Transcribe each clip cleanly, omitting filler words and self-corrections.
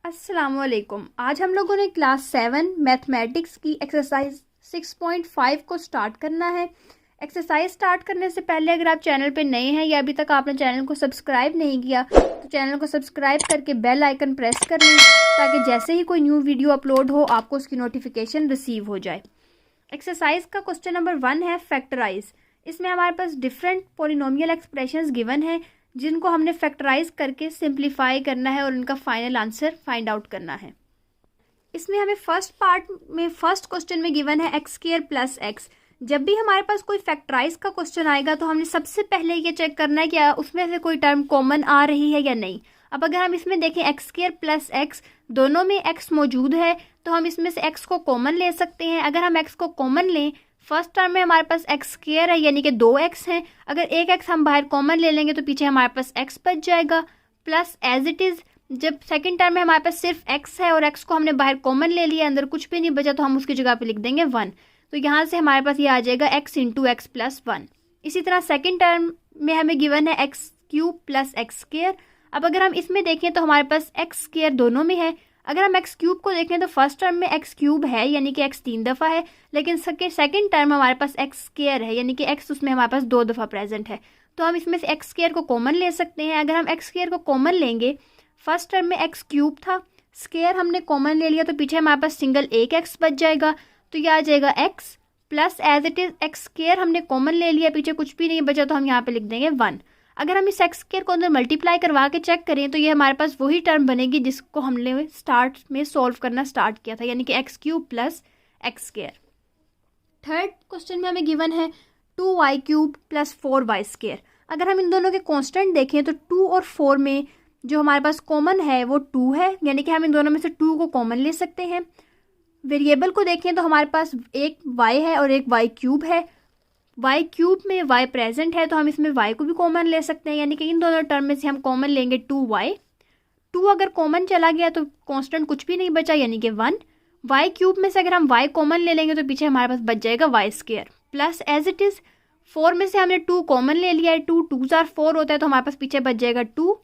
अस्सलामुअलैकुम। आज हम लोगों ने क्लास 7 मैथमेटिक्स की एक्सरसाइज 6.5 को स्टार्ट करना है। एक्सरसाइज स्टार्ट करने से पहले अगर आप चैनल पे नए हैं या अभी तक आपने चैनल को सब्सक्राइब नहीं किया तो चैनल को सब्सक्राइब करके बेल आइकन प्रेस कर लें ताकि जैसे ही कोई न्यू वीडियो अपलोड हो आपको उसकी नोटिफिकेशन रिसीव हो जाए। एक्सरसाइज का क्वेश्चन नंबर 1 है फैक्टराइज। इसमें हमारे पास डिफरेंट पोलिनोमियल एक्सप्रेशंस गिवन है जिनको हमने फैक्टराइज करके सिंप्लीफाई करना है और उनका फाइनल आंसर फाइंड आउट करना है। इसमें हमें फर्स्ट क्वेश्चन में गिवन है एक्स स्क्वायर प्लस एक्स। जब भी हमारे पास कोई फैक्टराइज का क्वेश्चन आएगा तो हमने सबसे पहले ये चेक करना है कि उसमें से कोई टर्म कॉमन आ रही है या नहीं। अब अगर हम इसमें देखें एक्स स्क्वायर प्लस एक्स, दोनों में एक्स मौजूद है तो हम इसमें से एक्स को कॉमन ले सकते हैं। अगर हम एक्स को कॉमन लें, फर्स्ट टर्म में हमारे पास एक्स स्क्वायर है यानी कि 2x है। अगर एक एक्स हम बाहर कॉमन ले लेंगे तो पीछे हमारे पास x बच जाएगा। प्लस एज इट इज़ जब सेकंड टर्म में हमारे पास सिर्फ x है और x को हमने बाहर कॉमन ले लिया, अंदर कुछ भी नहीं बचा, तो हम उसकी जगह पे लिख देंगे 1। तो यहाँ से हमारे पास ये आ जाएगा x इंटू एक्स प्लस 1। इसी तरह सेकेंड टर्म में हमें गिवन है X cube plus x square. अब अगर हम इसमें देखें तो हमारे पास एक्स स्क्वायर दोनों में है। अगर हम एक्स क्यूब को देखें तो फर्स्ट टर्म में एक्स क्यूब है यानी कि एक्स 3 दफ़ा है, लेकिन सेकेंड टर्म हमारे पास एक्स स्क्वायर है यानी कि एक्स उसमें हमारे पास 2 दफ़ा प्रेजेंट है। तो हम इसमें से एक्स स्क्वायर को कॉमन ले सकते हैं। अगर हम एक्स स्क्वायर को कॉमन लेंगे, फर्स्ट टर्म में एक्स क्यूब था, स्क्वायर हमने कॉमन ले लिया तो पीछे हमारे पास सिंगल एक एक्स बच जाएगा। तो यह आ जाएगा X plus as it is X square हमने कॉमन ले लिया, पीछे कुछ भी नहीं बचा तो हम यहाँ पे लिख देंगे 1। अगर हम इस एक्स स्क्वायर को अंदर मल्टीप्लाई करवा के चेक करें तो ये हमारे पास वही टर्म बनेगी जिसको हमने स्टार्ट में सॉल्व करना स्टार्ट किया था, यानी कि x cube plus x square. Third question में हमें गिवन है 2y cube plus 4y square. अगर हम इन दोनों के कांस्टेंट देखें तो 2 और 4 में जो हमारे पास कॉमन है वो 2 है, यानी कि हम इन दोनों में से 2 को कॉमन ले सकते हैं। वेरिएबल को देखें तो हमारे पास एक y है और एक y क्यूब है। y क्यूब में y प्रेजेंट है तो हम इसमें y को भी कॉमन ले सकते हैं, यानी कि इन दोनों टर्म में से हम कॉमन लेंगे 2y। 2 अगर कॉमन चला गया तो कांस्टेंट कुछ भी नहीं बचा यानी कि 1। y क्यूब में से अगर हम y कॉमन ले लेंगे तो पीछे हमारे पास बच जाएगा y square. Plus as it is 4 में से हमने 2 कॉमन ले लिया है, 2 2 4 4 होता है तो हमारे पास पीछे बच जाएगा 2।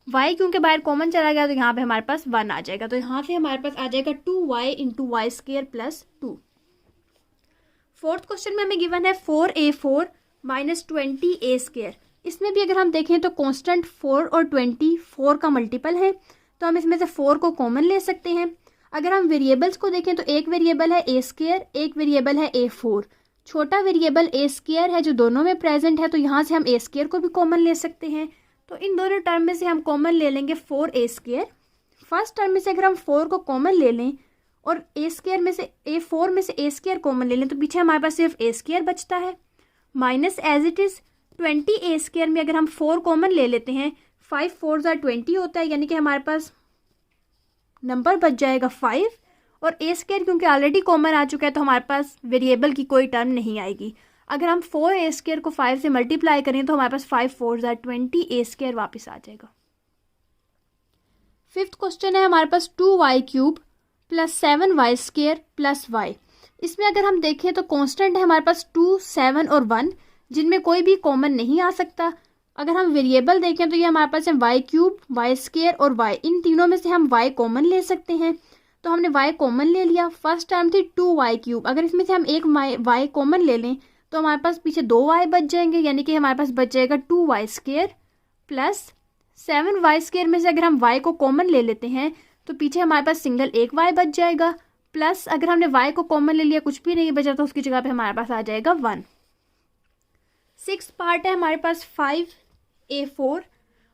y क्योंकि बाहर कॉमन चला गया तो यहाँ पे हमारे पास 1 आ जाएगा। तो यहाँ से हमारे पास आ जाएगा 2y into Y square plus 2। Fourth question में हमें गिवन है 4a4 माइनस 20a स्क्वायर। इसमें भी अगर हम देखें तो कांस्टेंट 4 और 20 4 का मल्टीपल है तो हम इसमें से 4 को कॉमन ले सकते हैं। अगर हम वेरिएबल्स को देखें तो एक वेरिएबल है a स्क्वायर, एक वेरिएबल है a4। छोटा वेरिएबल a स्क्वायर है जो दोनों में प्रेजेंट है तो यहाँ से हम a स्क्वायर को भी कॉमन ले सकते हैं। तो इन दोनों टर्म में से हम कॉमन ले लेंगे 4a स्क्वायर। फर्स्ट टर्म में से अगर हम 4 को कॉमन ले लें और a स्क्वायर में से a4 में से a स्क्वायर कॉमन ले लें तो पीछे हमारे पास सिर्फ a स्क्वायर बचता है। Minus as it is 20a square में अगर हम 4 कॉमन ले लेते हैं, 5 4 20 होता है, यानी कि हमारे पास नंबर बच जाएगा 5। और a स्क्वायर क्योंकि ऑलरेडी कॉमन आ चुका है तो हमारे पास वेरिएबल की कोई टर्म नहीं आएगी। अगर हम 4a स्क्वायर को 5 से मल्टीप्लाई करें तो हमारे पास 5 4 20a स्क्वायर वापस आ जाएगा। फिफ्थ क्वेश्चन है हमारे पास 2y cube plus 7y square plus y। इसमें अगर हम देखें तो कांस्टेंट है हमारे पास 2 7 और 1 जिनमें कोई भी कॉमन नहीं आ सकता। अगर हम वेरिएबल देखें तो ये हमारे पास है y क्यूब y स्क्वायर और y। इन तीनों में से हम y कॉमन ले सकते हैं तो हमने y कॉमन ले लिया। फर्स्ट टर्म थी 2y क्यूब, अगर इसमें से हम एक y कॉमन ले लें तो हमारे पास पीछे 2y बच जाएंगे, यानी कि हमारे पास बच जाएगा 2y square plus 7y square में से अगर हम y को कॉमन ले लेते हैं तो पीछे हमारे पास सिंगल एक y बच जाएगा। प्लस अगर हमने y को कॉमन ले लिया, कुछ भी नहीं बचा तो उसकी जगह पे हमारे पास आ जाएगा 1। सिक्स्थ पार्ट है हमारे पास 5a4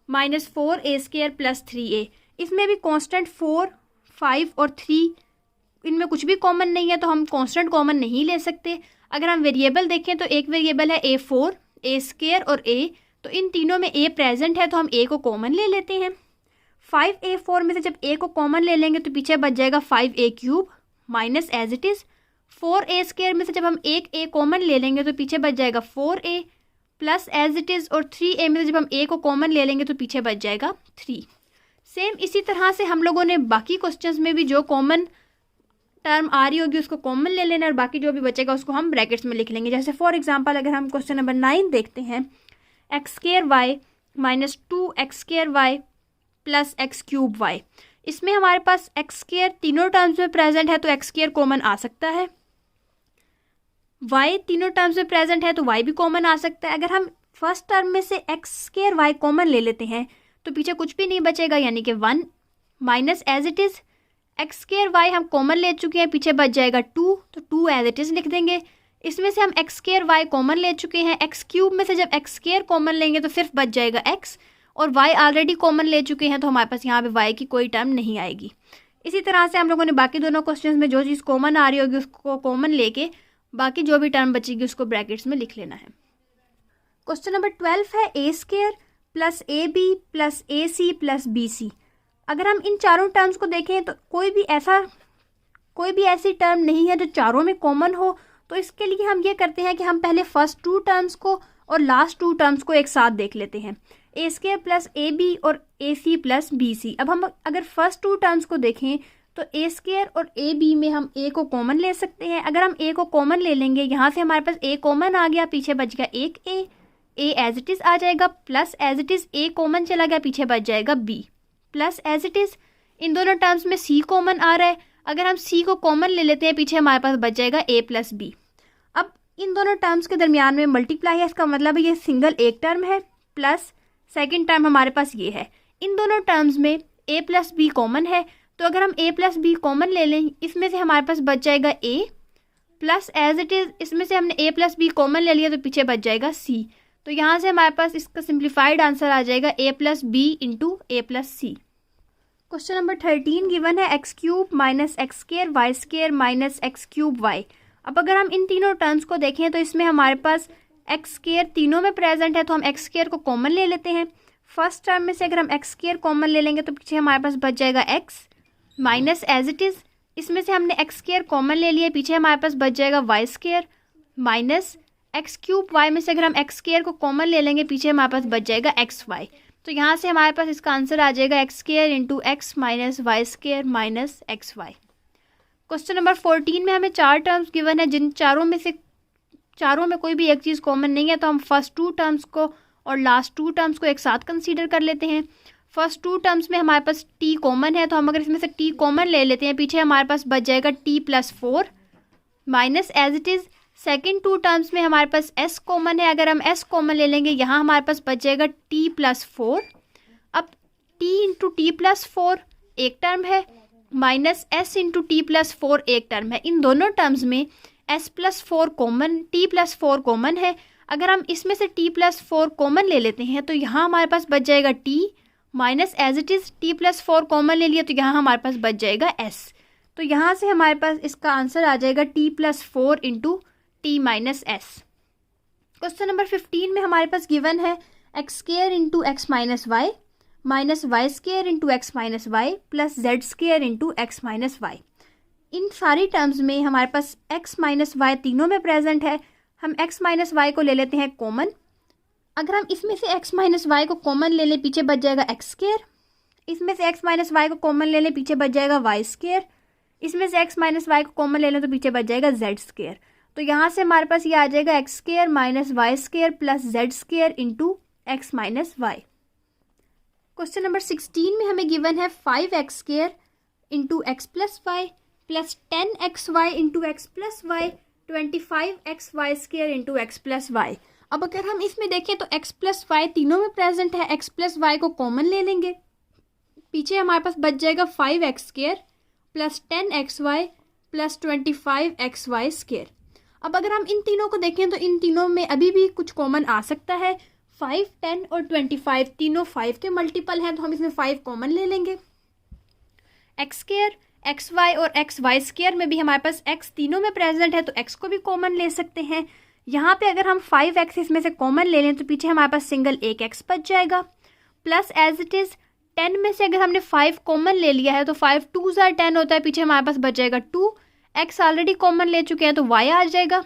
minus 4a square plus 3a। इसमें भी कांस्टेंट 4 5 और 3 इनमें कुछ भी कॉमन नहीं है तो हम कांस्टेंट कॉमन नहीं ले सकते। अगर हम वेरिएबल देखें तो एक वेरिएबल है a4 a स्क्वायर और a, तो इन तीनों में a प्रेजेंट है तो हम a को कॉमन ले लेते हैं। 5a4 में से जब a को कॉमन ले लेंगे तो पीछे बच जाएगा 5a cube minus as it is 4a square में से जब हम एक a कॉमन ले लेंगे तो पीछे बच जाएगा 4a plus as it is, और 3a में से जब हम a को कॉमन ले लेंगे तो पीछे बच जाएगा 3। सेम इसी तरह से हम लोगों ने बाकी क्वेश्चंस में भी जो कॉमन टर्म आ रही होगी उसको कॉमन ले लेना और बाकी जो भी बचेगा उसको हम ब्रैकेट्स में लिख लेंगे। जैसे फॉर एग्जांपल अगर हम क्वेश्चन नंबर 9 देखते हैं, X square Y minus 2 X square Y plus X cube Y. इसमें हमारे पास एक्स स्क्वायर तीनों टर्म्स में प्रेजेंट है तो एक्स स्क्वायर कॉमन आ सकता है। y तीनों टर्म्स में प्रेजेंट है तो y भी कॉमन आ सकता है। अगर हम फर्स्ट टर्म में से एक्स स्क्वायर वाई कॉमन ले लेते हैं तो पीछे कुछ भी नहीं बचेगा, यानी कि 1 minus as it is X square Y हम कॉमन ले चुके हैं, पीछे बच जाएगा 2, तो 2 एज इट इज़ लिख देंगे। इसमें से हम एक्स स्क्वायर वाई कॉमन ले चुके हैं, एक्स क्यूब में से जब एक्स स्क्वायर कॉमन लेंगे तो सिर्फ बच जाएगा x, और y ऑलरेडी कॉमन ले चुके हैं तो हमारे पास यहाँ पे y की कोई टर्म नहीं आएगी। इसी तरह से हम लोगों ने बाकी दोनों क्वेश्चंस में जो चीज़ कॉमन आ रही होगी उसको कॉमन लेके बाकी जो भी टर्म बचेगी उसको ब्रैकेट्स में लिख लेना है। क्वेश्चन नंबर 12 है A square plus A B plus A C plus B C. अगर हम इन चारों टर्म्स को देखें तो कोई भी ऐसी टर्म नहीं है जो चारों में कॉमन हो, तो इसके लिए हम ये करते हैं कि हम पहले फर्स्ट 2 टर्म्स को और लास्ट 2 टर्म्स को एक साथ देख लेते हैं, ए स्क्वायर प्लस ए बी और ए सी प्लस बी सी। अब हम अगर फर्स्ट 2 टर्म्स को देखें तो ए स्क्वायर और ए बी में हम ए को कॉमन ले सकते हैं। अगर हम ए को कॉमन ले लेंगे, यहाँ से हमारे पास ए कॉमन आ गया, पीछे बच गया एक ए एज इट इज़ आ जाएगा, plus as it is A common चला गया, पीछे बच जाएगा B plus as it is. इन दोनों टर्म्स में सी कॉमन आ रहा है, अगर हम सी को कॉमन ले लेते हैं पीछे हमारे पास बच जाएगा ए प्लस बी। अब इन दोनों टर्म्स के दरमियान में मल्टीप्लाई है, इसका मतलब है ये सिंगल एक टर्म है, प्लस सेकेंड टर्म हमारे पास ये है। इन दोनों टर्म्स में ए प्लस बी कॉमन है, तो अगर हम a प्लस बी कॉमन ले लें, इसमें से हमारे पास बच जाएगा a plus as it is, इसमें से हमने a प्लस बी कॉमन ले लिया तो पीछे बच जाएगा c। तो यहाँ से हमारे पास इसका सिंप्लीफाइड आंसर आ जाएगा a प्लस B into A plus C. Question number 13 given है X cube minus X square Y square minus X cube Y. अब अगर हम इन तीनों टर्म्स को देखें तो इसमें हमारे पास एक्स स्क्वायर तीनों में प्रेजेंट है, तो हम एक्स स्क्वायर को कॉमन ले लेते हैं। फर्स्ट टर्म में से अगर हम एक्स स्क्वायर कॉमन ले लेंगे तो पीछे हमारे पास बच जाएगा x minus as it is, इसमें से हमने एक्स स्क्वायर कॉमन ले लिया, पीछे हमारे पास बच जाएगा Y square minus X cube Y में से अगर हम एक्स स्क्वायर को कॉमन ले लेंगे पीछे हमारे पास बच जाएगा एक्स वाई। तो यहाँ से हमारे पास इसका आंसर आ जाएगा X square into X minus Y square minus X Y. Question number 14 में हमें 4 टर्म्स गिवन है, जिन चारों में कोई भी एक चीज़ कॉमन नहीं है, तो हम फर्स्ट 2 टर्म्स को और लास्ट 2 टर्म्स को एक साथ कंसीडर कर लेते हैं। फर्स्ट 2 टर्म्स में हमारे पास t कॉमन है, तो हम अगर इसमें से t कॉमन ले लेते हैं पीछे हमारे पास बच जाएगा t plus 4 minus as it is. Second 2 terms में हमारे पास s कॉमन है, अगर हम s कॉमन ले लेंगे यहाँ हमारे पास बच जाएगा t प्लस 4। अब t इंटू टी प्लस 4 एक टर्म है, minus s into T plus 4 एक टर्म है। इन दोनों टर्म्स में s plus 4 common, t plus 4 common है। अगर हम इसमें से t प्लस 4 कॉमन ले लेते हैं तो यहाँ हमारे पास बच जाएगा t minus as it is, T plus 4 common ले लिया तो यहाँ हमारे पास बच जाएगा s। तो यहाँ से हमारे पास इसका आंसर आ जाएगा t plus 4 into T minus S. Question number 15 में हमारे पास गिवन है X square into X minus Y square into X minus Y plus Z square into X minus Y. इन सारी टर्म्स में हमारे पास x माइनस वाई तीनों में प्रेजेंट है, हम x माइनस वाई को ले लेते हैं कॉमन। अगर हम इसमें से x माइनस वाई को कॉमन ले लें पीछे बच जाएगा एक्स स्क्वायर, इसमें से x माइनस वाई को कॉमन ले लें पीछे बच जाएगा वाई स्क्वायर, इसमें से x माइनस वाई को कॉमन ले लें तो पीछे बच जाएगा जेड स्क्वायर। तो यहाँ से हमारे पास ये आ जाएगा X square minus Y square plus Z square into X minus Y. Question number 16 में हमें गिवन है 5x square into X plus Y प्लस 10xy into X plus Y 25xy square into X plus Y. अब अगर हम इसमें देखें तो x प्लस वाई तीनों में प्रेजेंट है, x प्लस वाई को कॉमन ले लेंगे, पीछे हमारे पास बच जाएगा 5x square plus 10xy plus 25xy square. अब अगर हम इन तीनों को देखें तो इन तीनों में अभी भी कुछ कॉमन आ सकता है, 5, 10 और 25 तीनों 5 के मल्टीपल हैं, तो हम इसमें 5 कॉमन ले लेंगे। एक्स स्क्वायर, एक्स वाई और एक्स वाई स्क्वायर में भी हमारे पास x तीनों में प्रेजेंट है, तो x को भी कॉमन ले सकते हैं। यहाँ पे अगर हम 5x इसमें से कॉमन ले लें तो पीछे हमारे पास सिंगल एक x बच जाएगा, प्लस एज इट इज़ 10 में से अगर हमने 5 कॉमन ले लिया है तो 5 2s are 10 होता है, पीछे हमारे पास बच जाएगा 2, x ऑलरेडी कॉमन ले चुके हैं तो y आ जाएगा,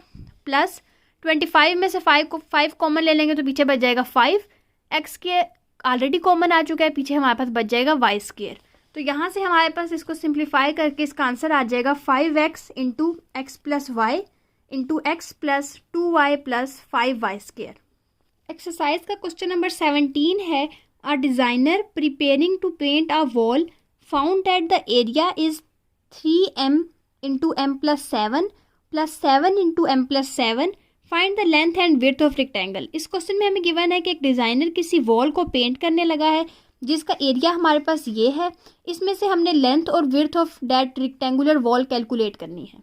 प्लस 25 में से 5 कॉमन ले लेंगे तो पीछे बच जाएगा 5, x के ऑलरेडी कॉमन आ चुका है, पीछे हमारे पास बच जाएगा वाई स्क्वायर। तो यहाँ से हमारे पास इसको सिंप्लीफाई करके इसका आंसर आ जाएगा 5x into X plus Y into X plus 2y plus 5y square. Exercise का क्वेश्चन नंबर 17 है, a designer preparing to paint a wall found that the area is 3m into M plus 7 into M plus 7, find the length and width of rectangle. इस question में हमें given है कि एक designer किसी wall को paint करने लगा है जिसका एरिया हमारे पास ये है। इसमें से हमने लेंथ और width of that rectangular wall calculate करनी है।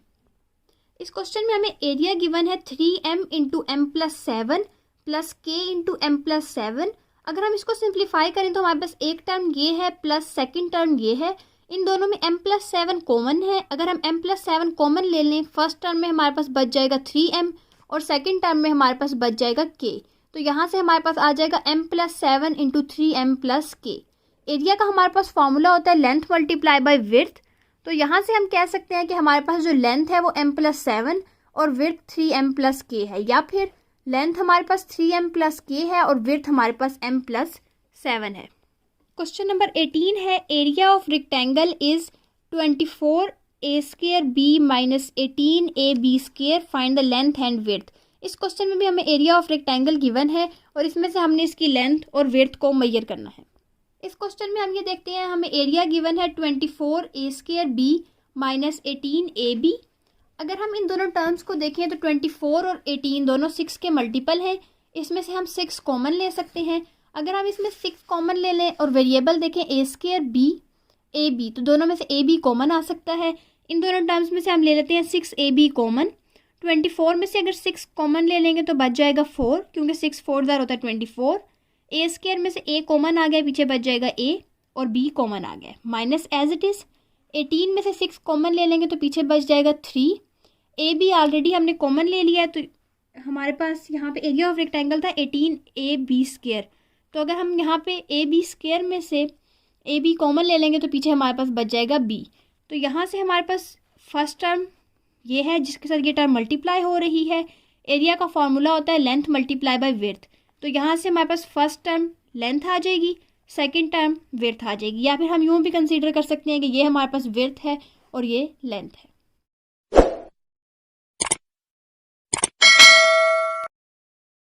इस क्वेश्चन में हमें एरिया गिवन है 3m into M plus 7 plus k into M plus 7। अगर हम इसको सिंप्लीफाई करें तो हमारे पास एक टर्म ये है प्लस सेकेंड टर्म ये है। इन दोनों में m प्लस 7 कॉमन है। अगर हम m प्लस 7 कॉमन ले लें, फर्स्ट टर्म में हमारे पास बच जाएगा 3m और सेकेंड टर्म में हमारे पास बच जाएगा k। तो यहाँ से हमारे पास आ जाएगा m plus 7 into 3m plus k। Area का हमारे पास फॉर्मूला होता है लेंथ मल्टीप्लाई बाय विड्थ। तो यहाँ से हम कह सकते हैं कि हमारे पास जो लेंथ है वो m प्लस 7 और विड्थ 3m प्लस k है, या फिर लेंथ हमारे पास 3m प्लस k है और विड्थ हमारे पास m प्लस 7 है। क्वेश्चन नंबर 18 है, area of rectangle is 24a square b minus 18ab square, find the length and width. इस क्वेश्चन में भी हमें एरिया ऑफ रेक्टेंगल गिवन है और इसमें से हमने इसकी लेंथ और विड्थ को मेजर करना है। इस क्वेश्चन में हम ये देखते हैं, हमें एरिया गिवन है 24a square b minus 18ab। अगर हम इन दोनों टर्म्स को देखें तो 24 और 18 दोनों 6 के मल्टीपल हैं। इसमें से हम 6 कॉमन ले सकते हैं। अगर हम इसमें 6 कॉमन ले लें और वेरिएबल देखें a square b A B, तो दोनों में से ए बी कॉमन आ सकता है। इन दोनों टर्म्स में से हम ले लेते हैं 6ab कॉमन। 24 में से अगर 6 कॉमन ले लेंगे तो बच जाएगा 4, क्योंकि 6 4 ज़ार होता है 24। ए स्क्वायर में से a कॉमन आ गया, पीछे बच जाएगा a और b कॉमन आ गया, माइनस एज इट इज़। 18 में से 6 कॉमन ले लेंगे तो पीछे बच जाएगा 3। ए बी ऑलरेडी हमने कॉमन ले लिया है, तो हमारे पास यहाँ पे एरिया ऑफ रेक्टेंगल था 18ab स्क्वायर। तो अगर हम यहाँ पे ab स्क्वायर में से ab कॉमन ले लेंगे तो पीछे हमारे पास बच जाएगा b। तो यहाँ से हमारे पास फर्स्ट टर्म ये है जिसके साथ ये टर्म मल्टीप्लाई हो रही है। एरिया का फॉर्मूला होता है लेंथ मल्टीप्लाई बाय विड्थ। तो यहाँ से हमारे पास फर्स्ट टर्म लेंथ आ जाएगी, सेकंड टर्म विड्थ आ जाएगी, या फिर हम यूँ भी कंसीडर कर सकते हैं कि ये हमारे पास विड्थ है और ये लेंथ है।